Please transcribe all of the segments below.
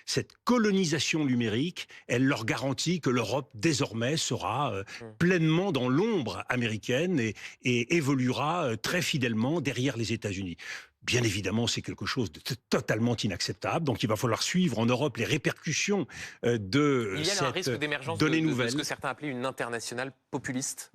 cette colonisation numérique, elle leur garantit que l'Europe désormais sera pleinement dans l'ombre américaine et évoluera très fidèlement derrière les États-Unis. Bien évidemment, c'est quelque chose de totalement inacceptable. Donc, il va falloir suivre en Europe les répercussions de Il y a là un cette risque d'émergence donnée de ce que nouvelle. certains appelaient une internationale populiste.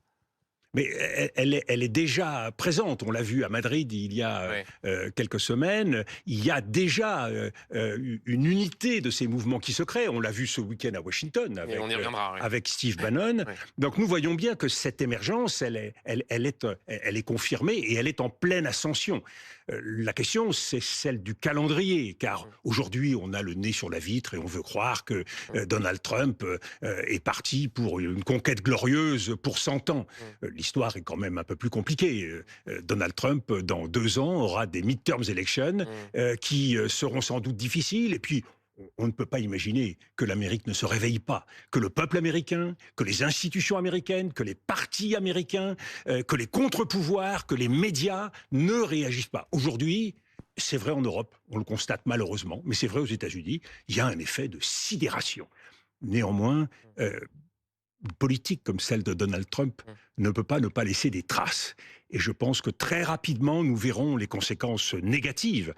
Mais elle est déjà présente. On l'a vu à Madrid il y a Ouais. quelques semaines. Il y a déjà une unité de ces mouvements qui se créent. On l'a vu ce week-end à Washington Et on y reviendra. Ouais. avec Steve Bannon. Ouais. Donc nous voyons bien que cette émergence, elle est confirmée et elle est en pleine ascension. La question, c'est celle du calendrier, car aujourd'hui, on a le nez sur la vitre et on veut croire que Donald Trump est parti pour une conquête glorieuse pour 100 ans. L'histoire est quand même un peu plus compliquée. Donald Trump, dans 2 ans, aura des midterms elections qui seront sans doute difficiles. Et puis, on ne peut pas imaginer que l'Amérique ne se réveille pas, que le peuple américain, que les institutions américaines, que les partis américains, que les contre-pouvoirs, que les médias ne réagissent pas. Aujourd'hui, c'est vrai en Europe, on le constate malheureusement, mais c'est vrai aux États-Unis, il y a un effet de sidération. Néanmoins, une politique comme celle de Donald Trump ne peut pas ne pas laisser des traces. Et je pense que très rapidement, nous verrons les conséquences négatives.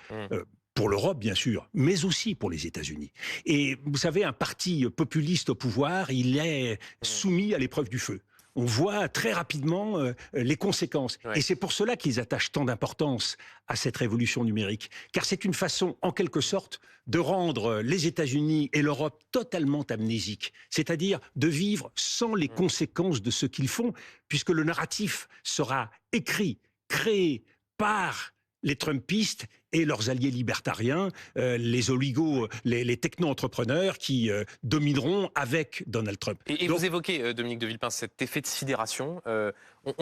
Pour l'Europe, bien sûr, mais aussi pour les États-Unis. Et vous savez, un parti populiste au pouvoir, il est soumis à l'épreuve du feu. On voit très rapidement les conséquences. Ouais. Et c'est pour cela qu'ils attachent tant d'importance à cette révolution numérique. Car c'est une façon, en quelque sorte, de rendre les États-Unis et l'Europe totalement amnésiques. C'est-à-dire de vivre sans les conséquences de ce qu'ils font, puisque le narratif sera écrit, créé par les Trumpistes et leurs alliés libertariens, les oligos, les techno-entrepreneurs qui domineront avec Donald Trump. Et Donc, vous évoquez, Dominique de Villepin, cet effet de sidération.